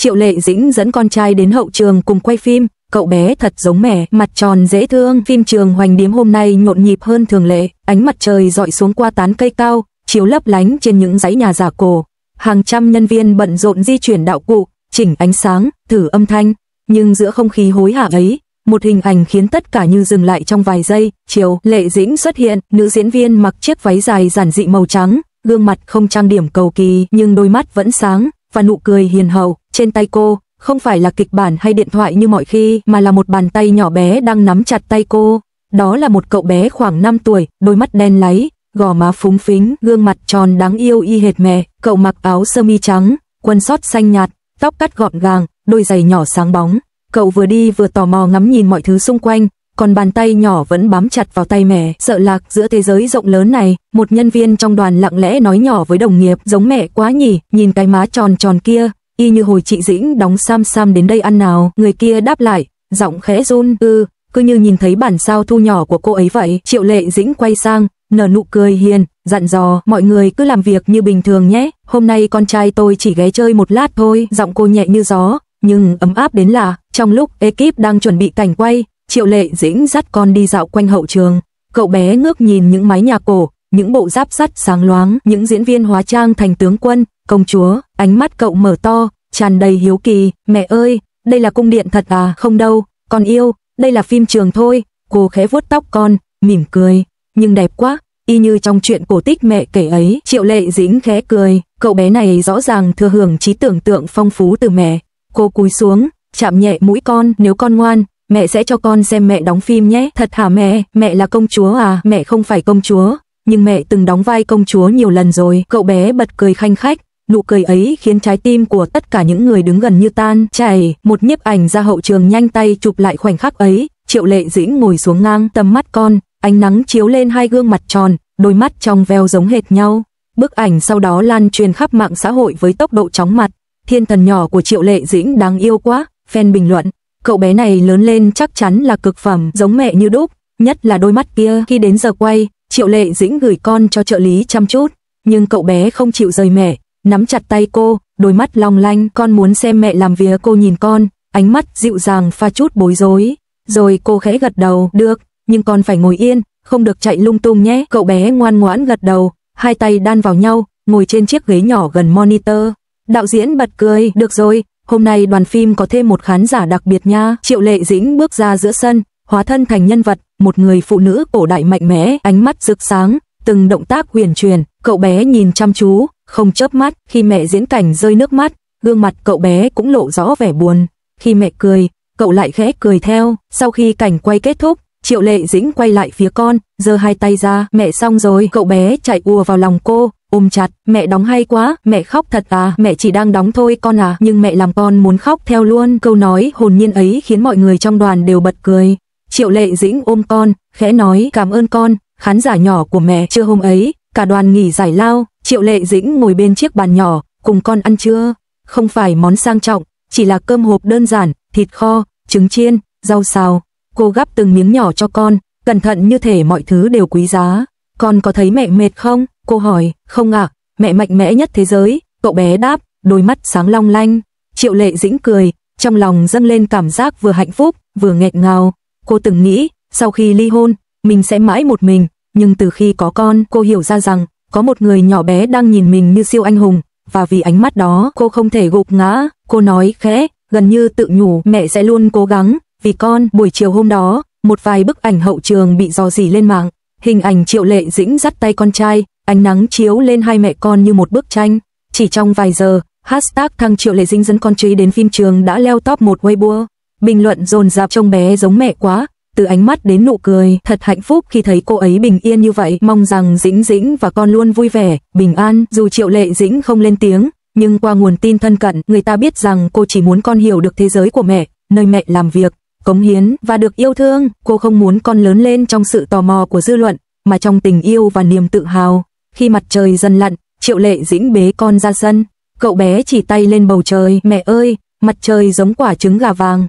Triệu Lệ Dĩnh dẫn con trai đến hậu trường cùng quay phim, cậu bé thật giống mẹ, mặt tròn dễ thương. Phim trường Hoành Điếm hôm nay nhộn nhịp hơn thường lệ, ánh mặt trời rọi xuống qua tán cây cao, chiếu lấp lánh trên những dãy nhà giả cổ. Hàng trăm nhân viên bận rộn di chuyển đạo cụ, chỉnh ánh sáng, thử âm thanh, nhưng giữa không khí hối hả ấy, một hình ảnh khiến tất cả như dừng lại trong vài giây. Triệu Lệ Dĩnh xuất hiện, nữ diễn viên mặc chiếc váy dài giản dị màu trắng, gương mặt không trang điểm cầu kỳ nhưng đôi mắt vẫn sáng và nụ cười hiền hậu. Trên tay cô không phải là kịch bản hay điện thoại như mọi khi, mà là một bàn tay nhỏ bé đang nắm chặt tay cô. Đó là một cậu bé khoảng 5 tuổi, đôi mắt đen láy, gò má phúng phính, gương mặt tròn đáng yêu y hệt mẹ. Cậu mặc áo sơ mi trắng, quần sót xanh nhạt, tóc cắt gọn gàng, đôi giày nhỏ sáng bóng. Cậu vừa đi vừa tò mò ngắm nhìn mọi thứ xung quanh, còn bàn tay nhỏ vẫn bám chặt vào tay mẹ. Sợ lạc giữa thế giới rộng lớn này, một nhân viên trong đoàn lặng lẽ nói nhỏ với đồng nghiệp, giống mẹ quá nhỉ, nhìn cái má tròn tròn kia, y như hồi chị Dĩnh đóng Sam Sam đến đây ăn nào. Người kia đáp lại, giọng khẽ run, cứ như nhìn thấy bản sao thu nhỏ của cô ấy vậy. Triệu Lệ Dĩnh quay sang, nở nụ cười hiền, dặn dò, mọi người cứ làm việc như bình thường nhé, hôm nay con trai tôi chỉ ghé chơi một lát thôi. Giọng cô nhẹ như gió, nhưng ấm áp đến lạ. Trong lúc ekip đang chuẩn bị cảnh quay, Triệu Lệ Dĩnh dắt con đi dạo quanh hậu trường. Cậu bé ngước nhìn những mái nhà cổ, những bộ giáp sắt sáng loáng, những diễn viên hóa trang thành tướng quân, công chúa. Ánh mắt cậu mở to, tràn đầy hiếu kỳ. Mẹ ơi, đây là cung điện thật à? Không đâu, con yêu, đây là phim trường thôi. Cô khẽ vuốt tóc con, mỉm cười, nhưng đẹp quá, y như trong chuyện cổ tích mẹ kể ấy. Triệu Lệ Dĩnh khẽ cười, cậu bé này rõ ràng thừa hưởng trí tưởng tượng phong phú từ mẹ. Cô cúi xuống, chạm nhẹ mũi con, nếu con ngoan, mẹ sẽ cho con xem mẹ đóng phim nhé. Thật hả mẹ? Mẹ là công chúa à? Mẹ không phải công chúa, nhưng mẹ từng đóng vai công chúa nhiều lần rồi. Cậu bé bật cười khanh khách, nụ cười ấy khiến trái tim của tất cả những người đứng gần như tan chảy. Một nhiếp ảnh ra hậu trường nhanh tay chụp lại khoảnh khắc ấy. Triệu Lệ Dĩnh ngồi xuống ngang tầm mắt con, ánh nắng chiếu lên hai gương mặt tròn, đôi mắt trong veo giống hệt nhau. Bức ảnh sau đó lan truyền khắp mạng xã hội với tốc độ chóng mặt. Thiên thần nhỏ của Triệu Lệ Dĩnh đáng yêu quá, fan bình luận. Cậu bé này lớn lên chắc chắn là cực phẩm, giống mẹ như đúc, nhất là đôi mắt kia. Khi đến giờ quay, Triệu Lệ Dĩnh gửi con cho trợ lý chăm chút, nhưng cậu bé không chịu rời mẹ, nắm chặt tay cô, đôi mắt long lanh. Con muốn xem mẹ làm việc. Cô nhìn con, ánh mắt dịu dàng pha chút bối rối. Rồi cô khẽ gật đầu, được, nhưng con phải ngồi yên, không được chạy lung tung nhé. Cậu bé ngoan ngoãn gật đầu, hai tay đan vào nhau, ngồi trên chiếc ghế nhỏ gần monitor. Đạo diễn bật cười, được rồi, hôm nay đoàn phim có thêm một khán giả đặc biệt nha. Triệu Lệ Dĩnh bước ra giữa sân, hóa thân thành nhân vật, một người phụ nữ cổ đại mạnh mẽ, ánh mắt rực sáng, từng động tác huyền chuyển. Cậu bé nhìn chăm chú, không chớp mắt. Khi mẹ diễn cảnh rơi nước mắt, gương mặt cậu bé cũng lộ rõ vẻ buồn. Khi mẹ cười, cậu lại khẽ cười theo. Sau khi cảnh quay kết thúc, Triệu Lệ Dĩnh quay lại phía con, giơ hai tay ra, mẹ xong rồi. Cậu bé chạy ùa vào lòng cô, ôm chặt, mẹ đóng hay quá, mẹ khóc thật à? Mẹ chỉ đang đóng thôi con à, nhưng mẹ làm con muốn khóc theo luôn. Câu nói hồn nhiên ấy khiến mọi người trong đoàn đều bật cười. Triệu Lệ Dĩnh ôm con, khẽ nói, cảm ơn con, khán giả nhỏ của mẹ. Trưa hôm ấy, cả đoàn nghỉ giải lao, Triệu Lệ Dĩnh ngồi bên chiếc bàn nhỏ, cùng con ăn trưa. Không phải món sang trọng, chỉ là cơm hộp đơn giản, thịt kho, trứng chiên, rau xào. Cô gắp từng miếng nhỏ cho con, cẩn thận như thể mọi thứ đều quý giá. Con có thấy mẹ mệt không? Cô hỏi. Không ạ, mẹ mạnh mẽ nhất thế giới. Cậu bé đáp, đôi mắt sáng long lanh. Triệu Lệ Dĩnh cười, trong lòng dâng lên cảm giác vừa hạnh phúc, vừa nghẹn ngào. Cô từng nghĩ, sau khi ly hôn, mình sẽ mãi một mình, nhưng từ khi có con, cô hiểu ra rằng, có một người nhỏ bé đang nhìn mình như siêu anh hùng, và vì ánh mắt đó, cô không thể gục ngã. Cô nói khẽ, gần như tự nhủ, mẹ sẽ luôn cố gắng, vì con. Buổi chiều hôm đó, một vài bức ảnh hậu trường bị rò rỉ lên mạng. Hình ảnh Triệu Lệ Dĩnh dắt tay con trai, ánh nắng chiếu lên hai mẹ con như một bức tranh. Chỉ trong vài giờ, hashtag thăng Triệu Lệ Dĩnh dẫn con trai đến phim trường đã leo top 1 Weibo. Bình luận dồn dập, trông bé giống mẹ quá, từ ánh mắt đến nụ cười. Thật hạnh phúc khi thấy cô ấy bình yên như vậy. Mong rằng Dĩnh Dĩnh và con luôn vui vẻ, bình an. Dù Triệu Lệ Dĩnh không lên tiếng, nhưng qua nguồn tin thân cận, người ta biết rằng cô chỉ muốn con hiểu được thế giới của mẹ, nơi mẹ làm việc, cống hiến và được yêu thương. Cô không muốn con lớn lên trong sự tò mò của dư luận, mà trong tình yêu và niềm tự hào. Khi mặt trời dần lặn, Triệu Lệ Dĩnh bế con ra sân. Cậu bé chỉ tay lên bầu trời, mẹ ơi, mặt trời giống quả trứng gà vàng.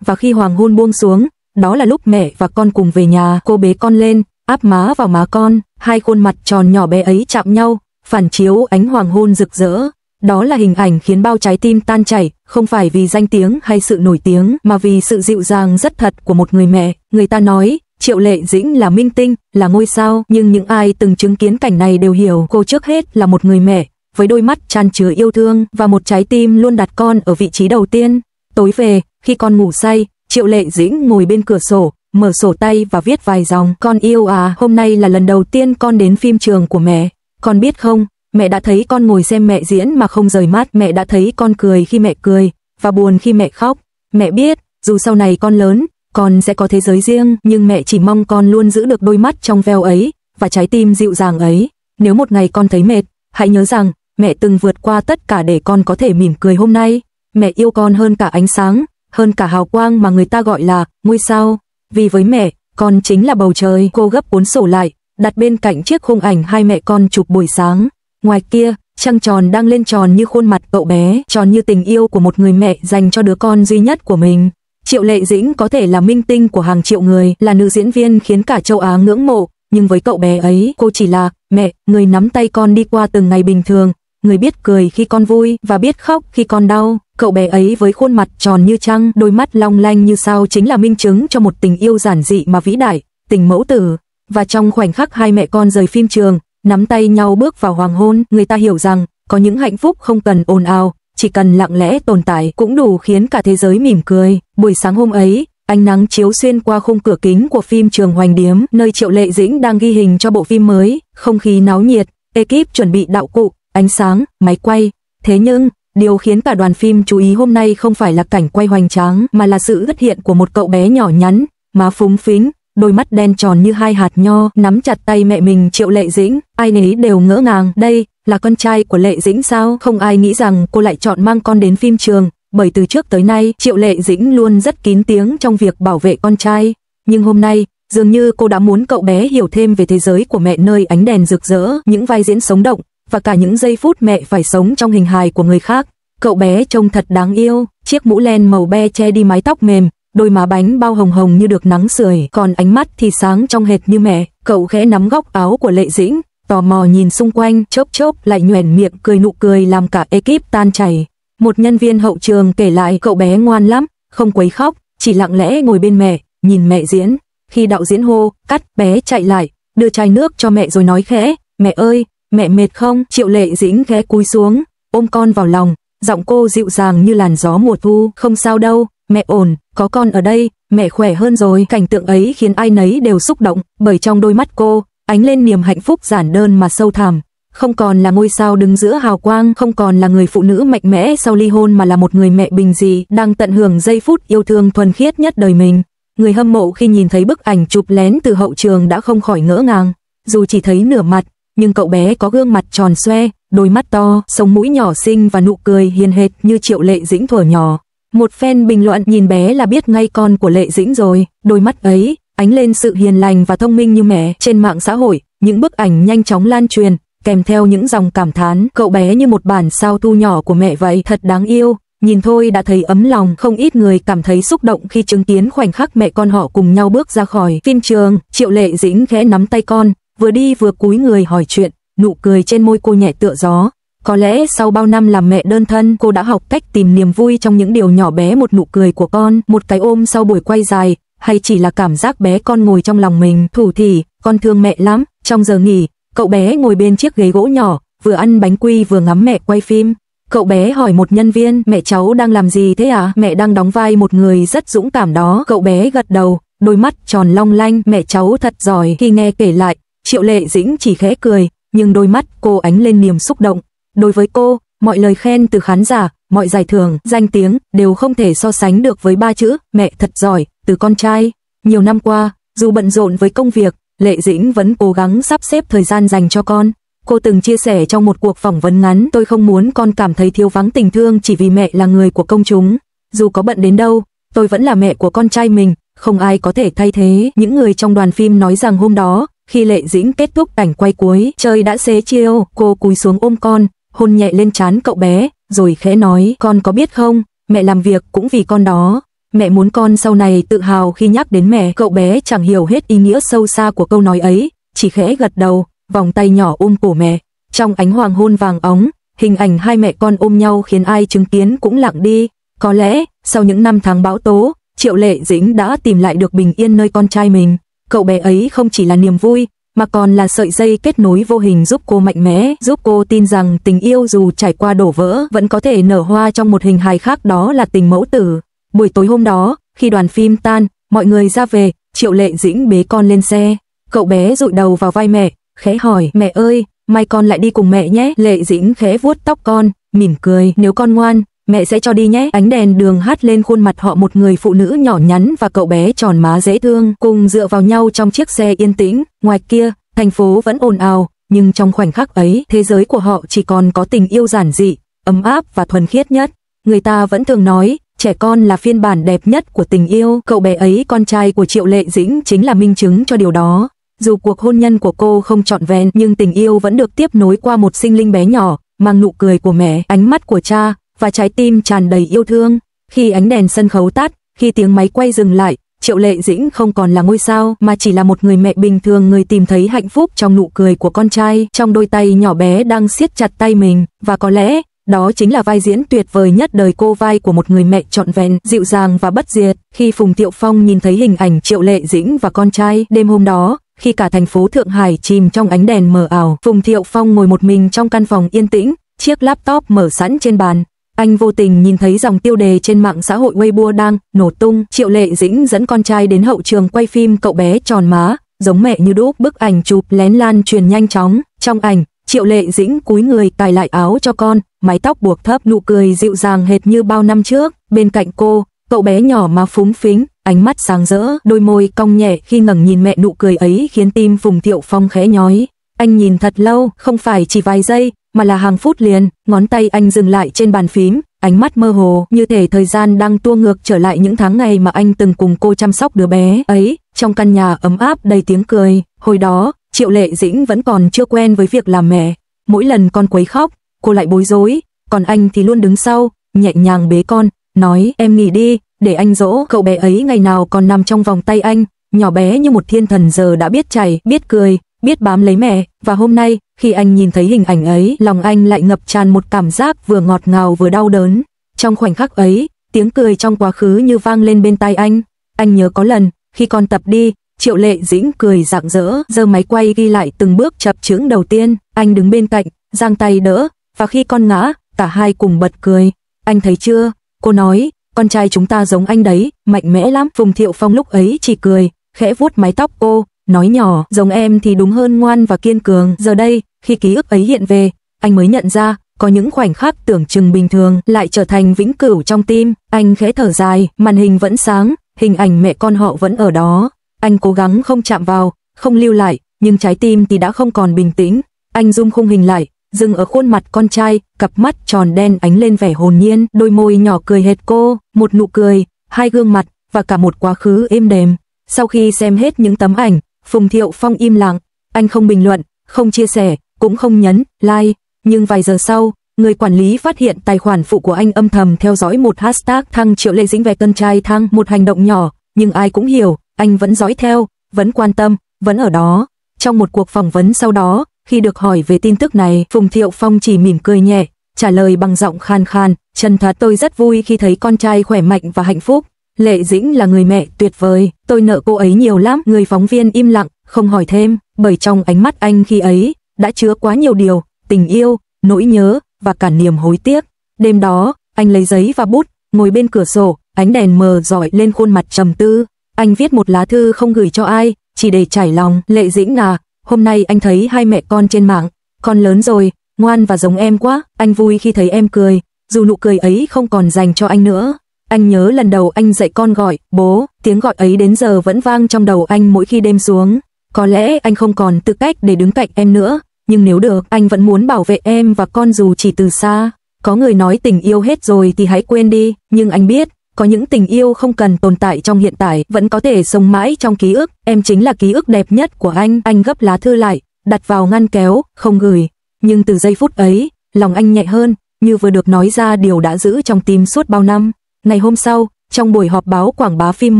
Và khi hoàng hôn buông xuống, đó là lúc mẹ và con cùng về nhà. Cô bế con lên, áp má vào má con, hai khuôn mặt tròn nhỏ bé ấy chạm nhau, phản chiếu ánh hoàng hôn rực rỡ. Đó là hình ảnh khiến bao trái tim tan chảy, không phải vì danh tiếng hay sự nổi tiếng, mà vì sự dịu dàng rất thật của một người mẹ. Người ta nói, Triệu Lệ Dĩnh là minh tinh, là ngôi sao, nhưng những ai từng chứng kiến cảnh này đều hiểu cô trước hết là một người mẹ, với đôi mắt tràn chứa yêu thương và một trái tim luôn đặt con ở vị trí đầu tiên. Tối về, khi con ngủ say, Triệu Lệ Dĩnh ngồi bên cửa sổ, mở sổ tay và viết vài dòng. Con yêu à, hôm nay là lần đầu tiên con đến phim trường của mẹ. Con biết không, mẹ đã thấy con ngồi xem mẹ diễn mà không rời mắt. Mẹ đã thấy con cười khi mẹ cười, và buồn khi mẹ khóc. Mẹ biết, dù sau này con lớn, con sẽ có thế giới riêng, nhưng mẹ chỉ mong con luôn giữ được đôi mắt trong veo ấy, và trái tim dịu dàng ấy. Nếu một ngày con thấy mệt, hãy nhớ rằng, mẹ từng vượt qua tất cả để con có thể mỉm cười hôm nay. Mẹ yêu con hơn cả ánh sáng, hơn cả hào quang mà người ta gọi là ngôi sao. Vì với mẹ, con chính là bầu trời. Cô gấp cuốn sổ lại, đặt bên cạnh chiếc khung ảnh hai mẹ con chụp buổi sáng. Ngoài kia, trăng tròn đang lên tròn như khuôn mặt cậu bé, tròn như tình yêu của một người mẹ dành cho đứa con duy nhất của mình. Triệu Lệ Dĩnh có thể là minh tinh của hàng triệu người, là nữ diễn viên khiến cả châu Á ngưỡng mộ, nhưng với cậu bé ấy, cô chỉ là mẹ, người nắm tay con đi qua từng ngày bình thường, người biết cười khi con vui và biết khóc khi con đau. Cậu bé ấy với khuôn mặt tròn như trăng, đôi mắt long lanh như sao chính là minh chứng cho một tình yêu giản dị mà vĩ đại, tình mẫu tử. Và trong khoảnh khắc hai mẹ con rời phim trường, nắm tay nhau bước vào hoàng hôn, người ta hiểu rằng có những hạnh phúc không cần ồn ào, chỉ cần lặng lẽ tồn tại cũng đủ khiến cả thế giới mỉm cười. Buổi sáng hôm ấy, ánh nắng chiếu xuyên qua khung cửa kính của phim trường Hoành Điếm, nơi Triệu Lệ Dĩnh đang ghi hình cho bộ phim mới, không khí náo nhiệt, ekip chuẩn bị đạo cụ, ánh sáng, máy quay. Thế nhưng, điều khiến cả đoàn phim chú ý hôm nay không phải là cảnh quay hoành tráng, mà là sự xuất hiện của một cậu bé nhỏ nhắn, má phúng phính, đôi mắt đen tròn như hai hạt nho, nắm chặt tay mẹ mình Triệu Lệ Dĩnh. Ai nấy đều ngỡ ngàng, đây là con trai của Lệ Dĩnh sao? Không ai nghĩ rằng cô lại chọn mang con đến phim trường, bởi từ trước tới nay Triệu Lệ Dĩnh luôn rất kín tiếng trong việc bảo vệ con trai. Nhưng hôm nay, dường như cô đã muốn cậu bé hiểu thêm về thế giới của mẹ nơi ánh đèn rực rỡ, những vai diễn sống động, và cả những giây phút mẹ phải sống trong hình hài của người khác. Cậu bé trông thật đáng yêu, chiếc mũ len màu be che đi mái tóc mềm, đôi má bánh bao hồng hồng như được nắng sưởi, còn ánh mắt thì sáng trong hệt như mẹ. Cậu khẽ nắm góc áo của Lệ Dĩnh, tò mò nhìn xung quanh, chốc chốc lại nhoẻn miệng cười, nụ cười làm cả ekip tan chảy. Một nhân viên hậu trường kể lại cậu bé ngoan lắm, không quấy khóc, chỉ lặng lẽ ngồi bên mẹ, nhìn mẹ diễn. Khi đạo diễn hô, cắt, bé chạy lại, đưa chai nước cho mẹ rồi nói khẽ, mẹ ơi, mẹ mệt không? Triệu Lệ Dĩnh khẽ cúi xuống, ôm con vào lòng, giọng cô dịu dàng như làn gió mùa thu. Không sao đâu, mẹ ổn, có con ở đây, mẹ khỏe hơn rồi. Cảnh tượng ấy khiến ai nấy đều xúc động, bởi trong đôi mắt cô ánh lên niềm hạnh phúc giản đơn mà sâu thẳm. Không còn là ngôi sao đứng giữa hào quang, không còn là người phụ nữ mạnh mẽ sau ly hôn, mà là một người mẹ bình dị đang tận hưởng giây phút yêu thương thuần khiết nhất đời mình. Người hâm mộ khi nhìn thấy bức ảnh chụp lén từ hậu trường đã không khỏi ngỡ ngàng. Dù chỉ thấy nửa mặt, nhưng cậu bé có gương mặt tròn xoe, đôi mắt to, sống mũi nhỏ xinh và nụ cười hiền hệt như Triệu Lệ Dĩnh thuở nhỏ. Một fan bình luận, nhìn bé là biết ngay con của Lệ Dĩnh rồi, đôi mắt ấy ánh lên sự hiền lành và thông minh như mẹ. Trên mạng xã hội, những bức ảnh nhanh chóng lan truyền, kèm theo những dòng cảm thán, cậu bé như một bản sao thu nhỏ của mẹ vậy, thật đáng yêu. Nhìn thôi đã thấy ấm lòng. Không ít người cảm thấy xúc động khi chứng kiến khoảnh khắc mẹ con họ cùng nhau bước ra khỏi phim trường. Triệu Lệ Dĩnh khẽ nắm tay con, vừa đi vừa cúi người hỏi chuyện, nụ cười trên môi cô nhẹ tựa gió. Có lẽ sau bao năm làm mẹ đơn thân, cô đã học cách tìm niềm vui trong những điều nhỏ bé, một nụ cười của con, một cái ôm sau buổi quay dài, hay chỉ là cảm giác bé con ngồi trong lòng mình. Thủ thỉ, con thương mẹ lắm. Trong giờ nghỉ, cậu bé ngồi bên chiếc ghế gỗ nhỏ, vừa ăn bánh quy vừa ngắm mẹ quay phim. Cậu bé hỏi một nhân viên, mẹ cháu đang làm gì thế à? Mẹ đang đóng vai một người rất dũng cảm đó. Cậu bé gật đầu, đôi mắt tròn long lanh, mẹ cháu thật giỏi. Khi nghe kể lại, Triệu Lệ Dĩnh chỉ khẽ cười, nhưng đôi mắt cô ánh lên niềm xúc động. Đối với cô, mọi lời khen từ khán giả, mọi giải thưởng, danh tiếng đều không thể so sánh được với ba chữ mẹ thật giỏi từ con trai. Nhiều năm qua, dù bận rộn với công việc, Lệ Dĩnh vẫn cố gắng sắp xếp thời gian dành cho con. Cô từng chia sẻ trong một cuộc phỏng vấn ngắn, tôi không muốn con cảm thấy thiếu vắng tình thương chỉ vì mẹ là người của công chúng. Dù có bận đến đâu, tôi vẫn là mẹ của con trai mình, không ai có thể thay thế. Những người trong đoàn phim nói rằng hôm đó, khi Lệ Dĩnh kết thúc cảnh quay cuối, trời đã xế chiều, cô cúi xuống ôm con, hôn nhẹ lên trán cậu bé, rồi khẽ nói, con có biết không, mẹ làm việc cũng vì con đó. Mẹ muốn con sau này tự hào khi nhắc đến mẹ. Cậu bé chẳng hiểu hết ý nghĩa sâu xa của câu nói ấy, chỉ khẽ gật đầu, vòng tay nhỏ ôm cổ mẹ. Trong ánh hoàng hôn vàng óng, hình ảnh hai mẹ con ôm nhau khiến ai chứng kiến cũng lặng đi. Có lẽ, sau những năm tháng bão tố, Triệu Lệ Dĩnh đã tìm lại được bình yên nơi con trai mình. Cậu bé ấy không chỉ là niềm vui, mà còn là sợi dây kết nối vô hình giúp cô mạnh mẽ, giúp cô tin rằng tình yêu dù trải qua đổ vỡ vẫn có thể nở hoa trong một hình hài khác, đó là tình mẫu tử. Buổi tối hôm đó, khi đoàn phim tan, mọi người ra về, Triệu Lệ Dĩnh bế con lên xe. Cậu bé dụi đầu vào vai mẹ, khẽ hỏi, mẹ ơi, mai con lại đi cùng mẹ nhé. Lệ Dĩnh khẽ vuốt tóc con, mỉm cười, nếu con ngoan, mẹ sẽ cho đi nhé. Ánh đèn đường hắt lên khuôn mặt họ, một người phụ nữ nhỏ nhắn và cậu bé tròn má dễ thương, cùng dựa vào nhau trong chiếc xe yên tĩnh. Ngoài kia, thành phố vẫn ồn ào, nhưng trong khoảnh khắc ấy, thế giới của họ chỉ còn có tình yêu giản dị, ấm áp và thuần khiết nhất. Người ta vẫn thường nói, trẻ con là phiên bản đẹp nhất của tình yêu. Cậu bé ấy, con trai của Triệu Lệ Dĩnh, chính là minh chứng cho điều đó. Dù cuộc hôn nhân của cô không trọn vẹn, nhưng tình yêu vẫn được tiếp nối qua một sinh linh bé nhỏ, mang nụ cười của mẹ, ánh mắt của cha, và trái tim tràn đầy yêu thương. Khi ánh đèn sân khấu tắt, khi tiếng máy quay dừng lại, Triệu Lệ Dĩnh không còn là ngôi sao, mà chỉ là một người mẹ bình thường, người tìm thấy hạnh phúc trong nụ cười của con trai, trong đôi tay nhỏ bé đang siết chặt tay mình, và có lẽ, đó chính là vai diễn tuyệt vời nhất đời cô, vai của một người mẹ trọn vẹn, dịu dàng và bất diệt. Khi Phùng Thiệu Phong nhìn thấy hình ảnh Triệu Lệ Dĩnh và con trai, đêm hôm đó, khi cả thành phố Thượng Hải chìm trong ánh đèn mờ ảo, Phùng Thiệu Phong ngồi một mình trong căn phòng yên tĩnh, chiếc laptop mở sẵn trên bàn. Anh vô tình nhìn thấy dòng tiêu đề trên mạng xã hội Weibo đang nổ tung. Triệu Lệ Dĩnh dẫn con trai đến hậu trường quay phim, cậu bé tròn má, giống mẹ như đúc. Bức ảnh chụp lén lan truyền nhanh chóng. Trong ảnh, Triệu Lệ Dĩnh cúi người cài lại áo cho con, mái tóc buộc thấp, nụ cười dịu dàng hệt như bao năm trước. Bên cạnh cô, cậu bé nhỏ má phúng phính, ánh mắt sáng rỡ, đôi môi cong nhẹ khi ngẩng nhìn mẹ. Nụ cười ấy khiến tim Phùng Thiệu Phong khẽ nhói. Anh nhìn thật lâu, không phải chỉ vài giây, mà là hàng phút liền. Ngón tay anh dừng lại trên bàn phím, ánh mắt mơ hồ, như thể thời gian đang tua ngược trở lại những tháng ngày mà anh từng cùng cô chăm sóc đứa bé ấy, trong căn nhà ấm áp đầy tiếng cười. Hồi đó, Triệu Lệ Dĩnh vẫn còn chưa quen với việc làm mẹ. Mỗi lần con quấy khóc, cô lại bối rối, còn anh thì luôn đứng sau, nhẹ nhàng bế con, nói, em nghỉ đi, để anh dỗ. Cậu bé ấy ngày nào còn nằm trong vòng tay anh, nhỏ bé như một thiên thần, giờ đã biết chảy, biết cười, biết bám lấy mẹ. Và hôm nay, khi anh nhìn thấy hình ảnh ấy, lòng anh lại ngập tràn một cảm giác vừa ngọt ngào vừa đau đớn. Trong khoảnh khắc ấy, tiếng cười trong quá khứ như vang lên bên tai anh. Anh nhớ có lần, khi con tập đi, Triệu Lệ Dĩnh cười rạng rỡ, giơ máy quay ghi lại từng bước chập chững đầu tiên. Anh đứng bên cạnh, giang tay đỡ, và khi con ngã, cả hai cùng bật cười. Anh thấy chưa? Cô nói, con trai chúng ta giống anh đấy, mạnh mẽ lắm. Phùng Thiệu Phong lúc ấy chỉ cười, khẽ vuốt mái tóc cô, nói nhỏ, giống em thì đúng hơn, ngoan và kiên cường. Giờ đây, khi ký ức ấy hiện về, anh mới nhận ra, có những khoảnh khắc tưởng chừng bình thường lại trở thành vĩnh cửu trong tim. Anh khẽ thở dài, màn hình vẫn sáng, hình ảnh mẹ con họ vẫn ở đó. Anh cố gắng không chạm vào, không lưu lại, nhưng trái tim thì đã không còn bình tĩnh. Anh zoom khung hình lại, dừng ở khuôn mặt con trai, cặp mắt tròn đen ánh lên vẻ hồn nhiên, đôi môi nhỏ cười hệt cô, một nụ cười, hai gương mặt, và cả một quá khứ êm đềm. Sau khi xem hết những tấm ảnh, Phùng Thiệu Phong im lặng, anh không bình luận, không chia sẻ, cũng không nhấn like. Nhưng vài giờ sau, người quản lý phát hiện tài khoản phụ của anh âm thầm theo dõi một hashtag thăng Triệu Lệ Dĩnh về con trai thăng. Một hành động nhỏ, nhưng ai cũng hiểu, anh vẫn dõi theo, vẫn quan tâm, vẫn ở đó. Trong một cuộc phỏng vấn sau đó, khi được hỏi về tin tức này, Phùng Thiệu Phong chỉ mỉm cười nhẹ, trả lời bằng giọng khan khan, chân thật, tôi rất vui khi thấy con trai khỏe mạnh và hạnh phúc. Lệ Dĩnh là người mẹ tuyệt vời, tôi nợ cô ấy nhiều lắm. Người phóng viên im lặng, không hỏi thêm, bởi trong ánh mắt anh khi ấy đã chứa quá nhiều điều, tình yêu, nỗi nhớ và cả niềm hối tiếc. Đêm đó, anh lấy giấy và bút, ngồi bên cửa sổ, ánh đèn mờ rọi lên khuôn mặt trầm tư. Anh viết một lá thư không gửi cho ai, chỉ để trải lòng. Lệ Dĩnh à, hôm nay anh thấy hai mẹ con trên mạng, con lớn rồi, ngoan và giống em quá. Anh vui khi thấy em cười, dù nụ cười ấy không còn dành cho anh nữa. Anh nhớ lần đầu anh dạy con gọi bố, tiếng gọi ấy đến giờ vẫn vang trong đầu anh mỗi khi đêm xuống. Có lẽ anh không còn tư cách để đứng cạnh em nữa, nhưng nếu được, anh vẫn muốn bảo vệ em và con dù chỉ từ xa. Có người nói tình yêu hết rồi thì hãy quên đi, nhưng anh biết, có những tình yêu không cần tồn tại trong hiện tại, vẫn có thể sống mãi trong ký ức. Em chính là ký ức đẹp nhất của anh. Anh gấp lá thư lại, đặt vào ngăn kéo, không gửi. Nhưng từ giây phút ấy, lòng anh nhẹ hơn, như vừa được nói ra điều đã giữ trong tim suốt bao năm. Ngày hôm sau, trong buổi họp báo quảng bá phim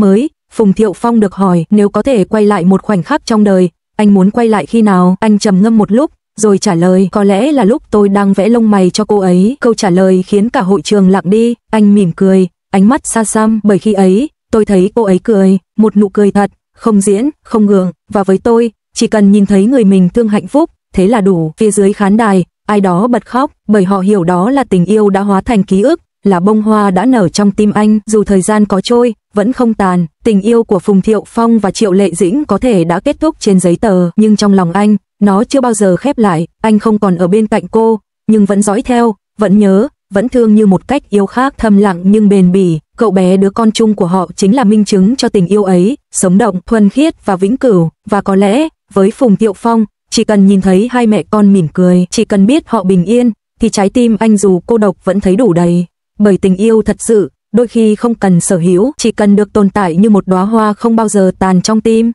mới, Phùng Thiệu Phong được hỏi nếu có thể quay lại một khoảnh khắc trong đời, anh muốn quay lại khi nào. Anh trầm ngâm một lúc, rồi trả lời, có lẽ là lúc tôi đang vẽ lông mày cho cô ấy. Câu trả lời khiến cả hội trường lặng đi, anh mỉm cười, ánh mắt xa xăm, bởi khi ấy, tôi thấy cô ấy cười, một nụ cười thật, không diễn, không gượng, và với tôi, chỉ cần nhìn thấy người mình thương hạnh phúc, thế là đủ. Phía dưới khán đài, ai đó bật khóc, bởi họ hiểu đó là tình yêu đã hóa thành ký ức, là bông hoa đã nở trong tim anh, dù thời gian có trôi, vẫn không tàn. Tình yêu của Phùng Thiệu Phong và Triệu Lệ Dĩnh có thể đã kết thúc trên giấy tờ, nhưng trong lòng anh, nó chưa bao giờ khép lại. Anh không còn ở bên cạnh cô, nhưng vẫn dõi theo, vẫn nhớ, vẫn thương như một cách yêu khác, thầm lặng nhưng bền bỉ. Cậu bé đứa con chung của họ chính là minh chứng cho tình yêu ấy, sống động, thuần khiết và vĩnh cửu. Và có lẽ, với Phùng Thiệu Phong, chỉ cần nhìn thấy hai mẹ con mỉm cười, chỉ cần biết họ bình yên, thì trái tim anh dù cô độc vẫn thấy đủ đầy. Bởi tình yêu thật sự, đôi khi không cần sở hữu, chỉ cần được tồn tại như một đóa hoa không bao giờ tàn trong tim.